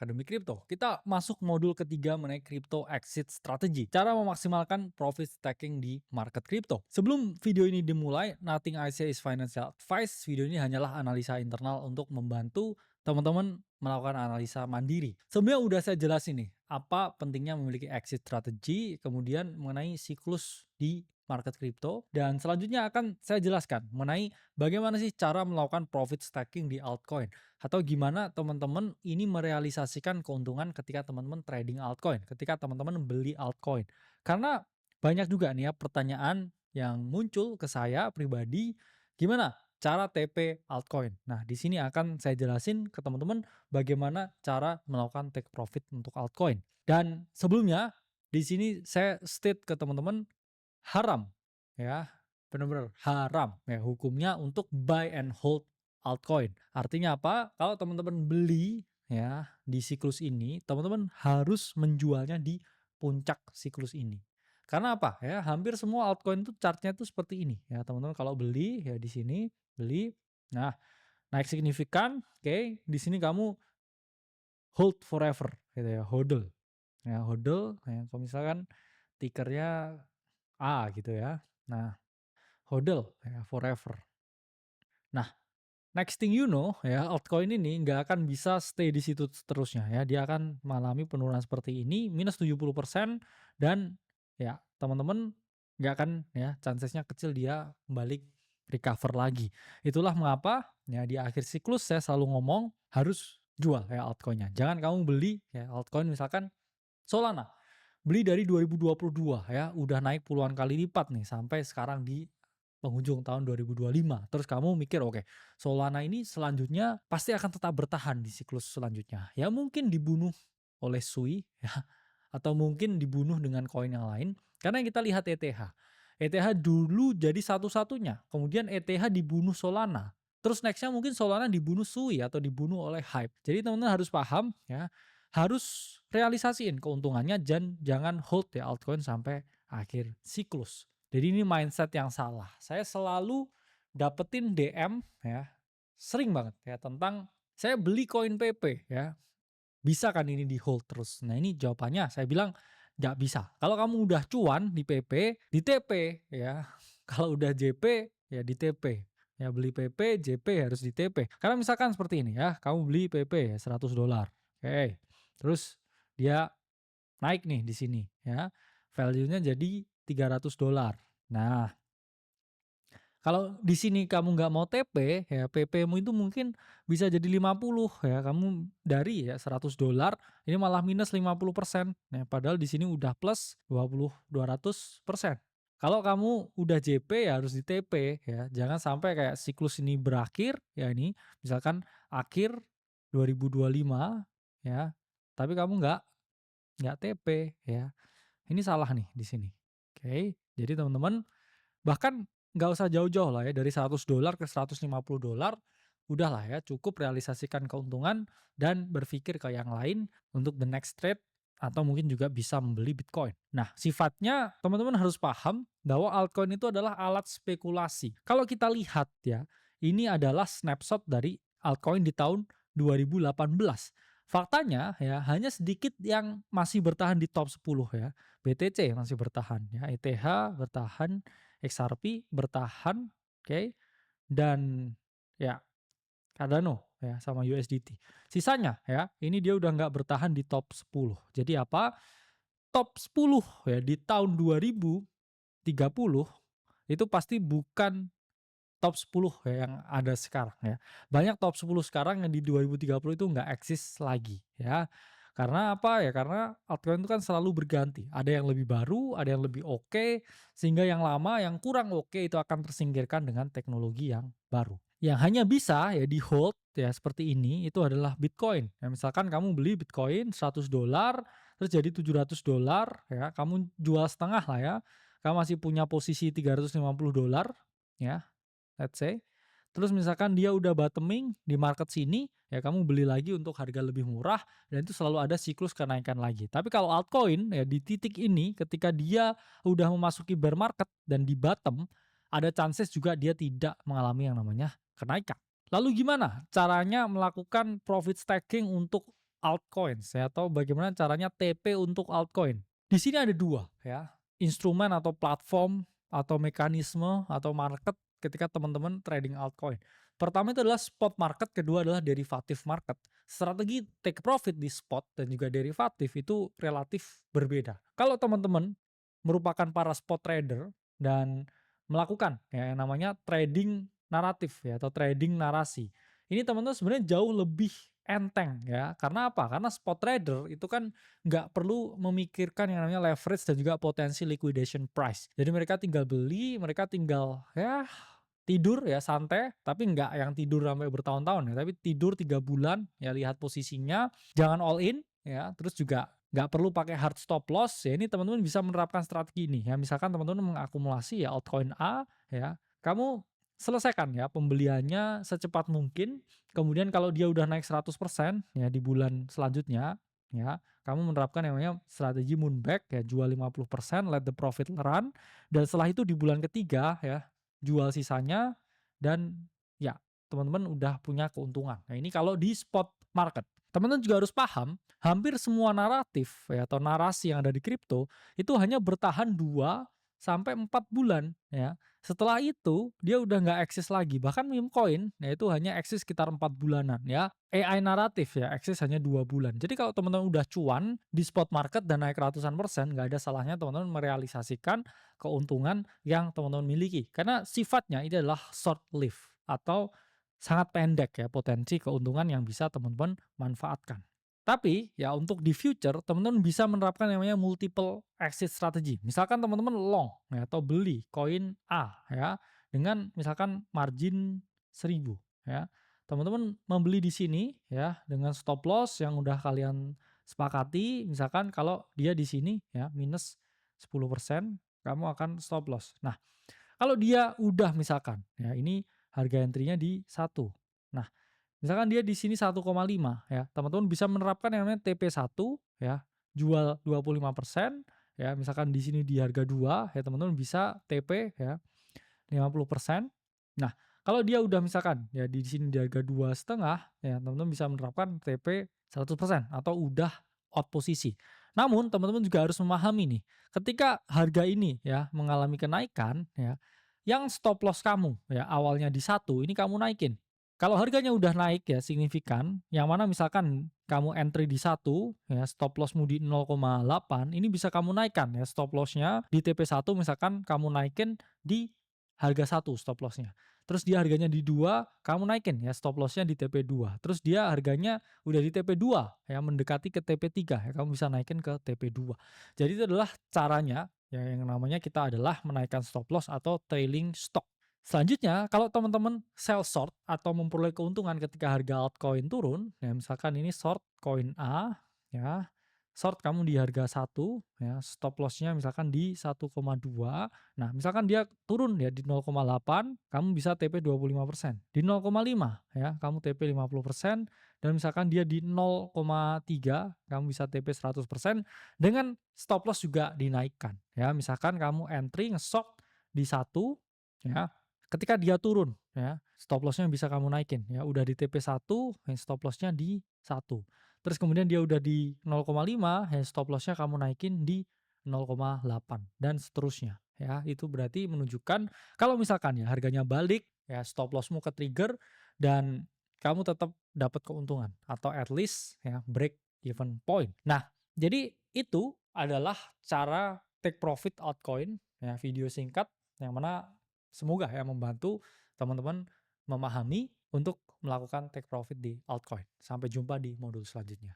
Akademi Kripto. Kita masuk modul ketiga mengenai Crypto Exit Strategy. Cara memaksimalkan profit stacking di market kripto. Sebelum video ini dimulai, nothing I say is financial advice. Video ini hanyalah analisa internal untuk membantu teman-teman melakukan analisa mandiri. Sebenarnya udah saya jelasin nih, apa pentingnya memiliki exit strategy, kemudian mengenai siklus di market kripto, dan selanjutnya akan saya jelaskan mengenai bagaimana sih cara melakukan profit stacking di altcoin. Atau gimana teman-teman ini merealisasikan keuntungan ketika teman-teman trading altcoin, ketika teman-teman beli altcoin. Karena banyak juga nih ya pertanyaan yang muncul ke saya pribadi, gimana cara TP altcoin. Nah, di sini akan saya jelasin ke teman-teman bagaimana cara melakukan take profit untuk altcoin. Dan sebelumnya di sini saya state ke teman-teman haram ya, benar-benar haram ya hukumnya untuk buy and hold altcoin. Artinya apa? Kalau teman-teman beli ya di siklus ini, teman-teman harus menjualnya di puncak siklus ini. Karena apa? Ya, hampir semua altcoin itu chartnya itu seperti ini ya, teman-teman kalau beli ya di sini beli. Nah, naik signifikan, oke, di sini kamu hold forever gitu ya, hodl. Ya, hodl ya, kalau misalkan tickernya A gitu ya. Nah, hodl ya forever. Nah, next thing you know ya, altcoin ini nggak akan bisa stay di situ seterusnya ya. Dia akan mengalami penurunan seperti ini minus 70% dan ya teman-teman nggak akan ya, chancesnya kecil dia balik recover lagi. Itulah mengapa ya di akhir siklus saya selalu ngomong harus jual ya altcoinnya. Jangan kamu beli ya altcoin misalkan Solana. Beli dari 2022 ya, udah naik puluhan kali lipat nih sampai sekarang di penghujung tahun 2025. Terus kamu mikir, oke, Solana ini selanjutnya pasti akan tetap bertahan di siklus selanjutnya. Ya mungkin dibunuh oleh Sui ya, atau mungkin dibunuh dengan koin yang lain. Karena yang kita lihat ETH. ETH dulu jadi satu-satunya, kemudian ETH dibunuh Solana. Terus nextnya mungkin Solana dibunuh Sui atau dibunuh oleh Hype. Jadi teman-teman harus paham ya, harus realisasiin keuntungannya dan jangan hold ya altcoin sampai akhir siklus. Jadi ini mindset yang salah. Saya selalu dapetin DM ya, sering banget ya tentang saya beli koin PP ya, bisa kan ini di hold terus? Nah ini jawabannya saya bilang nggak bisa. Kalau kamu udah cuan di PP, di TP ya. Kalau udah JP ya di TP. Ya beli PP, JP harus di TP. Karena misalkan seperti ini ya, kamu beli PP ya $100. Oke. Terus dia naik nih di sini ya. Value-nya jadi $300. Nah, kalau di sini kamu nggak mau TP, ya PP-mu itu mungkin bisa jadi 50 ya. Kamu dari ya $100 ini malah minus 50%. Nah, padahal di sini udah plus 200%. Kalau kamu udah JP ya harus di TP ya. Jangan sampai kayak siklus ini berakhir ya ini misalkan akhir 2025 ya. Tapi kamu nggak TP ya. Ini salah nih di sini. Oke. Jadi teman-teman bahkan nggak usah jauh-jauh lah ya, dari $100 ke $150, udahlah ya cukup realisasikan keuntungan dan berpikir ke yang lain untuk the next trade atau mungkin juga bisa membeli Bitcoin. Nah, sifatnya teman-teman harus paham bahwa altcoin itu adalah alat spekulasi. Kalau kita lihat ya, ini adalah snapshot dari altcoin di tahun 2018. Faktanya ya hanya sedikit yang masih bertahan di top 10 ya. BTC masih bertahan ya, ETH bertahan, XRP bertahan, oke, dan ya Cardano ya sama USDT. Sisanya ya, ini dia udah nggak bertahan di top 10. Jadi apa? Top 10 ya di tahun 2030 itu pasti bukan top 10 ya yang ada sekarang ya. Banyak top 10 sekarang yang di 2030 itu nggak eksis lagi ya. Karena apa ya? Karena altcoin itu kan selalu berganti. Ada yang lebih baru, ada yang lebih oke, sehingga yang lama, yang kurang oke itu akan tersingkirkan dengan teknologi yang baru. Yang hanya bisa ya di hold ya seperti ini itu adalah Bitcoin. Ya, misalkan kamu beli Bitcoin $100 terus jadi $700 ya, kamu jual setengah lah ya. Kamu masih punya posisi $350 ya, let's say. Terus misalkan dia udah bottoming di market sini, ya kamu beli lagi untuk harga lebih murah dan itu selalu ada siklus kenaikan lagi. Tapi kalau altcoin ya di titik ini ketika dia udah memasuki bear market dan di bottom, ada chances juga dia tidak mengalami yang namanya kenaikan. Lalu gimana caranya melakukan profit stacking untuk altcoins ya, atau bagaimana caranya TP untuk altcoin. Di sini ada dua ya, instrumen atau platform atau mekanisme atau market ketika teman-teman trading altcoin. Pertama itu adalah spot market, kedua adalah derivative market. Strategi take profit di spot dan juga derivatif itu relatif berbeda. Kalau teman-teman merupakan para spot trader dan melakukan ya yang namanya trading naratif ya atau trading narasi. Ini teman-teman sebenarnya jauh lebih enteng ya. Karena apa? Karena spot trader itu kan nggak perlu memikirkan yang namanya leverage dan juga potensi liquidation price. Jadi mereka tinggal beli, mereka tinggal ya tidur ya santai, tapi nggak yang tidur sampai bertahun-tahun ya, tapi tidur 3 bulan ya, lihat posisinya, jangan all in ya, terus juga nggak perlu pakai hard stop loss ya. Ini teman-teman bisa menerapkan strategi ini ya. Misalkan teman-teman mengakumulasi ya altcoin A ya, kamu selesaikan ya pembeliannya secepat mungkin. Kemudian kalau dia udah naik 100% ya di bulan selanjutnya ya, kamu menerapkan yang namanya strategi moonback ya, jual 50%, let the profit run, dan setelah itu di bulan ketiga ya jual sisanya dan ya teman-teman udah punya keuntungan. Nah, ini kalau di spot market. Teman-teman juga harus paham, hampir semua naratif ya atau narasi yang ada di kripto itu hanya bertahan 2 sampai 4 bulan ya. Setelah itu dia udah nggak eksis lagi. Bahkan meme coin ya itu hanya eksis sekitar 4 bulanan ya. AI naratif ya eksis hanya 2 bulan. Jadi kalau teman-teman udah cuan di spot market dan naik ratusan persen, nggak ada salahnya teman-teman merealisasikan keuntungan yang teman-teman miliki. Karena sifatnya ini adalah short lived atau sangat pendek ya potensi keuntungan yang bisa teman-teman manfaatkan. Tapi ya untuk di future teman-teman bisa menerapkan yang namanya multiple exit strategy. Misalkan teman-teman long ya, atau beli koin A ya dengan misalkan margin 1.000 ya. Teman-teman membeli di sini ya dengan stop loss yang udah kalian sepakati, misalkan kalau dia di sini ya minus 10%, kamu akan stop loss. Nah, kalau dia udah misalkan ya ini harga entry-nya di 1. Nah, misalkan dia di sini 1,5 ya, teman-teman bisa menerapkan yang namanya TP1 ya, jual 25% ya, misalkan di sini di harga 2 ya, teman-teman bisa TP ya 50%. Nah, kalau dia udah misalkan ya di sini di harga 2,5 ya, teman-teman bisa menerapkan TP 100% atau udah out posisi. Namun teman-teman juga harus memahami nih, ketika harga ini ya mengalami kenaikan ya, yang stop loss kamu ya awalnya di 1 ini kamu naikin. Kalau harganya udah naik ya signifikan, yang mana misalkan kamu entry di 1 ya, stop lossmu di 0,8, ini bisa kamu naikkan ya stop lossnya di TP1, misalkan kamu naikin di harga 1 stop lossnya. Terus dia harganya di 2, kamu naikin ya stop lossnya di TP2. Terus dia harganya udah di TP2 ya mendekati ke TP3 ya, kamu bisa naikin ke TP2. Jadi itu adalah caranya ya, yang namanya kita adalah menaikkan stop loss atau trailing stock. Selanjutnya, kalau teman-teman sell short atau memperoleh keuntungan ketika harga altcoin turun, ya misalkan ini short koin A, ya, short kamu di harga 1, ya, stop loss-nya misalkan di 1,2. Nah, misalkan dia turun ya di 0,8, kamu bisa TP 25%. Di 0,5 ya, kamu TP 50%, dan misalkan dia di 0,3, kamu bisa TP 100% dengan stop loss juga dinaikkan. Ya, misalkan kamu entry nge-short di 1, ya. Ketika dia turun ya, stop loss-nya bisa kamu naikin ya, udah di TP1, stop loss-nya di 1. Terus kemudian dia udah di 0,5, stop loss-nya kamu naikin di 0,8 dan seterusnya ya. Itu berarti menunjukkan kalau misalkan ya harganya balik ya, stop loss-mu ke-trigger dan kamu tetap dapat keuntungan atau at least ya break even point. Nah, jadi itu adalah cara take profit altcoin ya, video singkat yang mana semoga ya membantu teman-teman memahami untuk melakukan take profit di altcoin. Sampai jumpa di modul selanjutnya.